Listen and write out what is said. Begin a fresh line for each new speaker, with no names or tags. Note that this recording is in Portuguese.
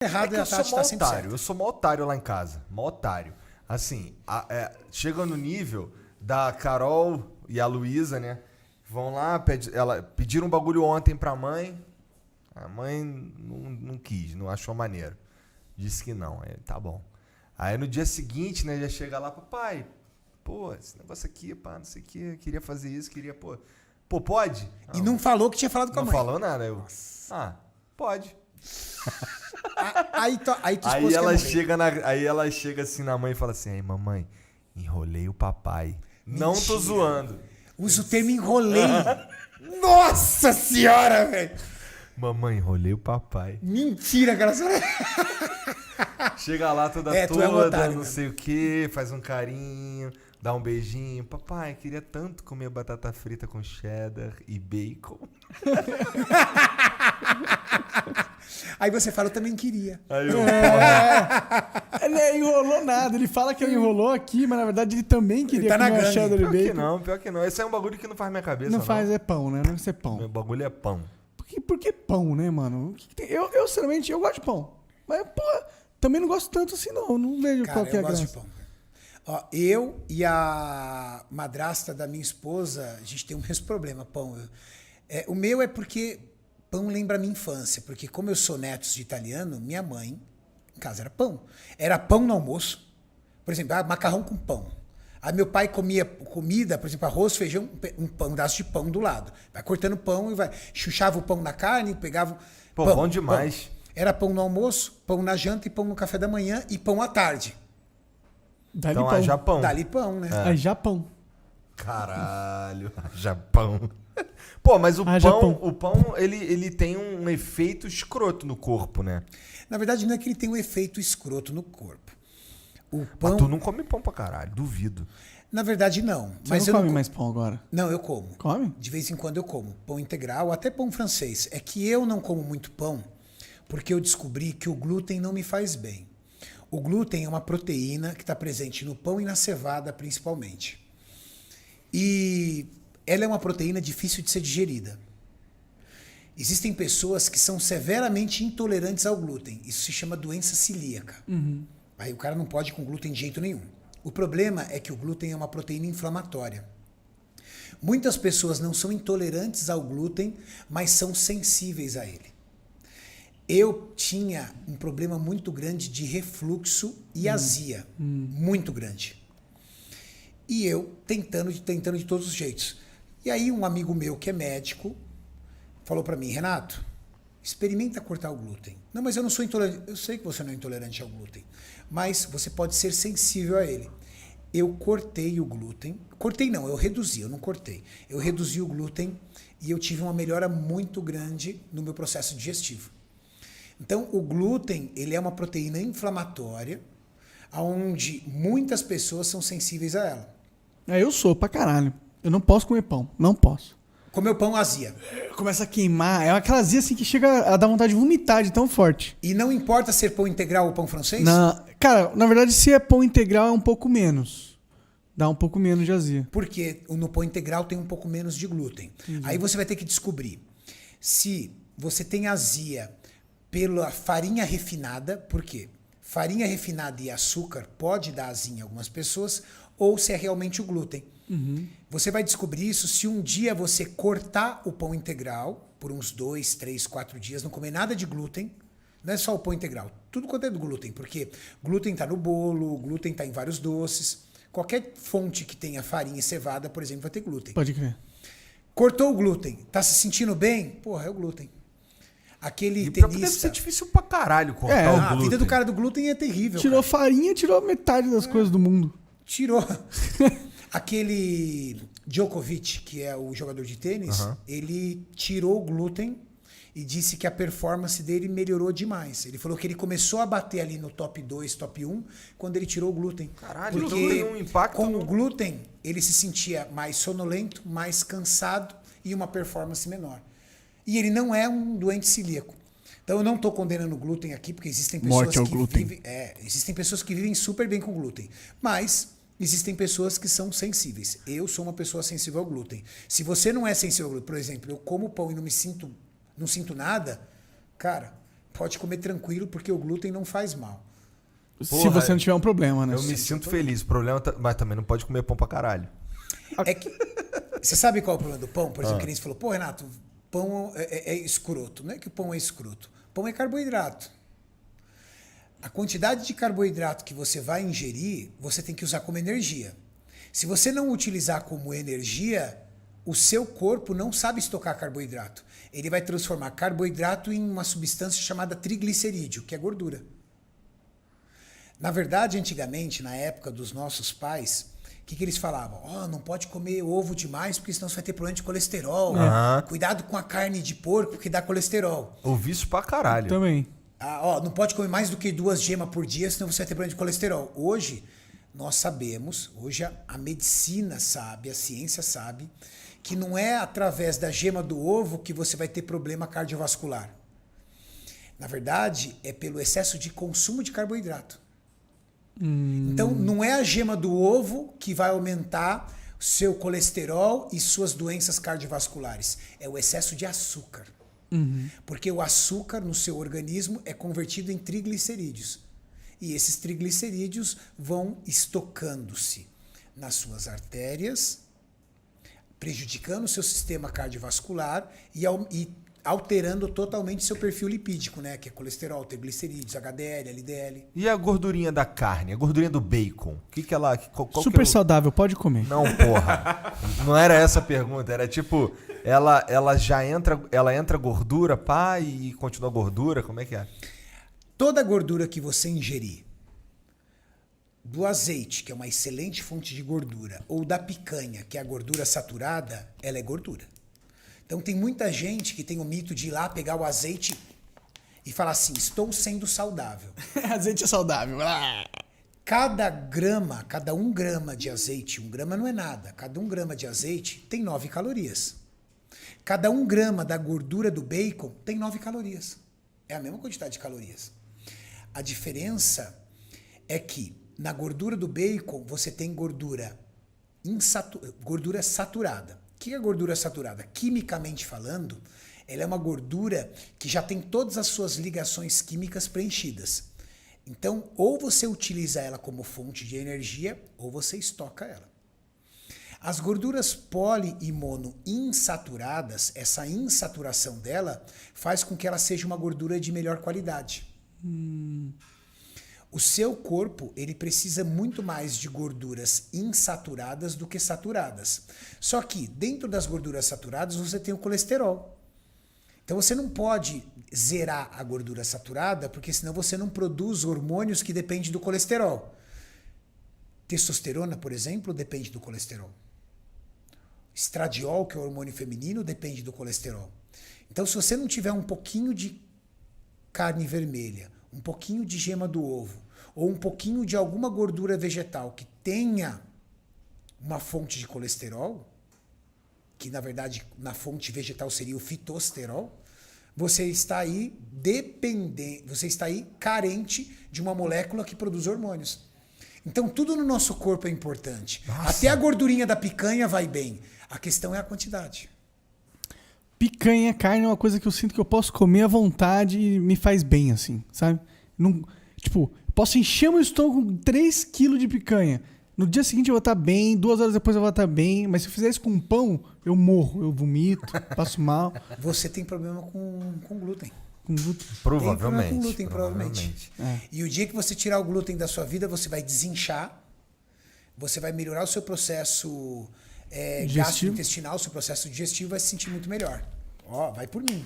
Errado é a Tati tá sempre certa.
Eu sou mó otário lá em casa. Mó otário. Assim, chega no nível da Carol e a Luísa, né? Vão lá, pediram um bagulho ontem pra mãe. A mãe não quis, não achou maneiro. Disse que não. Aí, tá bom. Aí no dia seguinte, né, já chega lá, papai, pô, esse negócio aqui, pá, não sei o que, queria fazer isso, pô, pode?
E não falou que tinha falado com a mãe.
Não falou nada. Eu, pode. Aí ela chega assim na mãe e fala assim, aí mamãe, enrolei o papai. Mentira. Não tô zoando.
Usa o termo enrolei. Nossa senhora, velho.
Mamãe, enrolei o papai.
Mentira, cara.
Chega lá toda,
otário,
não
mesmo.
sei o que, faz um carinho, dá um beijinho. Papai, queria tanto comer batata frita com cheddar e bacon.
Aí você fala, eu também queria.
Aí eu,
Ele enrolou nada. Ele fala que ele enrolou aqui, mas na verdade ele também queria
tá na
comer
gangue.
cheddar e bacon.
pior que não. Esse é um bagulho que não faz minha cabeça,
Não faz, é pão, né? Não deve ser pão.
Meu bagulho é pão.
Por que pão, né, mano? O que tem? Eu, sinceramente, eu gosto de pão. Mas, pô, também não gosto tanto assim, não. Não vejo
Cara,
qual que é a
eu gosto
graça.
de pão. Ó, eu e a madrasta da minha esposa, a gente tem um mesmo problema, pão. O meu é porque pão lembra a minha infância. Porque como eu sou neto de italiano, minha mãe, em casa, era pão. Era pão no almoço. Por exemplo, macarrão com pão. Aí meu pai comia comida, por exemplo, arroz, feijão, um pedaço de pão do lado. Vai cortando pão e vai. Chuchava o pão na carne, pegava.
Pô,
pão,
bom demais.
Pão. Era pão no almoço, pão na janta e pão no café da manhã e pão à tarde.
Dali
Então,
pão.
Japão.
Dali pão, né?
É Japão.
Caralho, Japão. Pô, mas
Japão.
o pão, ele tem um efeito escroto no corpo, né?
Na verdade, não é que ele tem um efeito escroto no corpo. O
Mas
pão.
tu não come pão pra caralho, duvido.
Na verdade, não.
Você
Mas
não
eu
come mais pão agora?
Não, eu como.
Come?
De vez em quando eu como. Pão integral, até pão francês. É que eu não como muito pão porque eu descobri que o glúten não me faz bem. O glúten é uma proteína que está presente no pão e na cevada, principalmente. E ela é uma proteína difícil de ser digerida. Existem pessoas que são severamente intolerantes ao glúten. Isso se chama doença celíaca. Aí o cara não pode com glúten de jeito nenhum. O problema é que o glúten é uma proteína inflamatória. Muitas pessoas não são intolerantes ao glúten, mas são sensíveis a ele. Eu tinha um problema muito grande de refluxo e azia. Muito grande. E eu tentando de todos os jeitos. E aí um amigo meu que é médico falou para mim, Renato, experimenta cortar o glúten. Não, mas eu não sou intolerante. Eu sei que você não é intolerante ao glúten, mas você pode ser sensível a ele. Eu cortei o glúten. Cortei não, eu reduzi, eu não cortei. Eu reduzi o glúten e eu tive uma melhora muito grande no meu processo digestivo. Então, o glúten, ele é uma proteína inflamatória, onde muitas pessoas são sensíveis a ela.
Eu sou pra caralho. Eu não posso comer pão. Não posso.
Comeu pão, azia.
Começa a queimar. É aquela azia assim que chega a dar vontade de vomitar de tão forte.
E não importa ser pão integral ou pão francês?
Cara, na verdade, se é pão integral é um pouco menos. Dá um pouco menos de azia.
Porque no pão integral tem um pouco menos de glúten. Aí você vai ter que descobrir se você tem azia pela farinha refinada, por quê? Farinha refinada e açúcar pode dar azia em algumas pessoas, ou se é realmente o glúten. Você vai descobrir isso se um dia você cortar o pão integral, por uns 2, 3, 4 dias, não comer nada de glúten. Não é só o pão integral, tudo quanto é do glúten, porque glúten está no bolo, glúten está em vários doces. Qualquer fonte que tenha farinha e cevada, por exemplo, vai ter glúten.
Pode crer.
Cortou o glúten, tá se sentindo bem? Porra, é o glúten. Aquele
E pior que deve
tenista...
ser difícil pra caralho cortar o glúten.
A vida do cara do glúten é terrível.
Tirou
cara.
farinha, tirou metade das coisas do mundo.
Tirou. Aquele Djokovic, que é o jogador de tênis, ele tirou o glúten e disse que a performance dele melhorou demais. Ele falou que ele começou a bater ali no top 2, top 1, quando ele tirou o glúten.
Caralho,
porque
então tem um impacto
com
no...
o glúten, ele se sentia mais sonolento, mais cansado e uma performance menor. E ele não é um doente celíaco. Então eu não estou condenando o glúten aqui, porque existem pessoas
Morte ao
que
glúten.
vivem... existem pessoas que vivem super bem com glúten. Mas existem pessoas que são sensíveis. Eu sou uma pessoa sensível ao glúten. Se você não é sensível ao glúten, por exemplo, eu como pão e não sinto nada, cara, pode comer tranquilo, porque o glúten não faz mal.
Se
Porra,
você não tiver um problema, né?
Eu me sinto feliz. O problema mas também não pode comer pão pra caralho.
É que, você sabe qual é o problema do pão? Por exemplo, que nem você falou, pô, Renato, pão é escroto. Não é que o pão é escroto. Pão é carboidrato. A quantidade de carboidrato que você vai ingerir, você tem que usar como energia. Se você não utilizar como energia, o seu corpo não sabe estocar carboidrato. Ele vai transformar carboidrato em uma substância chamada triglicerídeo, que é gordura. Na verdade, antigamente, na época dos nossos pais, o que eles falavam? Não pode comer ovo demais, porque senão você vai ter problema de colesterol. Cuidado com a carne de porco, porque dá colesterol.
Ouvi isso pra caralho.
Também.
Não pode comer mais do que 2 gemas por dia, senão você vai ter problema de colesterol. Hoje, nós sabemos, hoje a medicina sabe, a ciência sabe, que não é através da gema do ovo que você vai ter problema cardiovascular. Na verdade, é pelo excesso de consumo de carboidrato. Então, não é a gema do ovo que vai aumentar seu colesterol e suas doenças cardiovasculares. É o excesso de açúcar. Porque o açúcar no seu organismo é convertido em triglicerídeos. E esses triglicerídeos vão estocando-se nas suas artérias, prejudicando o seu sistema cardiovascular e alterando totalmente seu perfil lipídico, né? Que é colesterol, triglicerídeos, HDL, LDL.
E a gordurinha da carne, a gordurinha do bacon? O que ela... Qual
Super
que é
saudável, pode comer.
Não, porra. Não era essa a pergunta. Era tipo, ela já entra gordura, pá, e continua gordura? Como é que é?
Toda gordura que você ingerir, do azeite, que é uma excelente fonte de gordura, ou da picanha, que é a gordura saturada, ela é gordura. Então tem muita gente que tem o mito de ir lá pegar o azeite e falar assim, estou sendo saudável.
Azeite é saudável.
Cada 1 grama de azeite, 1 grama não é nada, cada 1 grama de azeite tem 9 calorias. Cada 1 grama da gordura do bacon tem 9 calorias. É a mesma quantidade de calorias. A diferença é que na gordura do bacon você tem gordura saturada. O que é gordura saturada? Quimicamente falando, ela é uma gordura que já tem todas as suas ligações químicas preenchidas. Então, ou você utiliza ela como fonte de energia, ou você estoca ela. As gorduras poli e monoinsaturadas, essa insaturação dela faz com que ela seja uma gordura de melhor qualidade. O seu corpo, ele precisa muito mais de gorduras insaturadas do que saturadas. Só que dentro das gorduras saturadas você tem o colesterol. Então você não pode zerar a gordura saturada, porque senão você não produz hormônios que dependem do colesterol. Testosterona, por exemplo, depende do colesterol. Estradiol, que é o hormônio feminino, depende do colesterol. Então se você não tiver um pouquinho de carne vermelha, um pouquinho de gema do ovo, ou um pouquinho de alguma gordura vegetal que tenha uma fonte de colesterol, que na verdade na fonte vegetal seria o fitosterol, você está aí você está aí carente de uma molécula que produz hormônios. Então tudo no nosso corpo é importante.
Nossa.
Até a gordurinha da picanha vai bem. A questão é a quantidade.
Picanha, carne é uma coisa que eu sinto que eu posso comer à vontade e me faz bem, assim, sabe? Não, tipo, posso encher meu estômago com 3 kg de picanha. No dia seguinte eu vou estar bem, 2 horas depois eu vou estar bem, mas se eu fizer isso com pão, eu morro, eu vomito, passo mal.
Você tem problema com glúten.
Com glúten.
Provavelmente.
Tem problema com glúten, provavelmente. E o dia que você tirar o glúten da sua vida, você vai desinchar, você vai melhorar o seu processo gastrointestinal, o seu processo digestivo vai se sentir muito melhor. Vai por mim.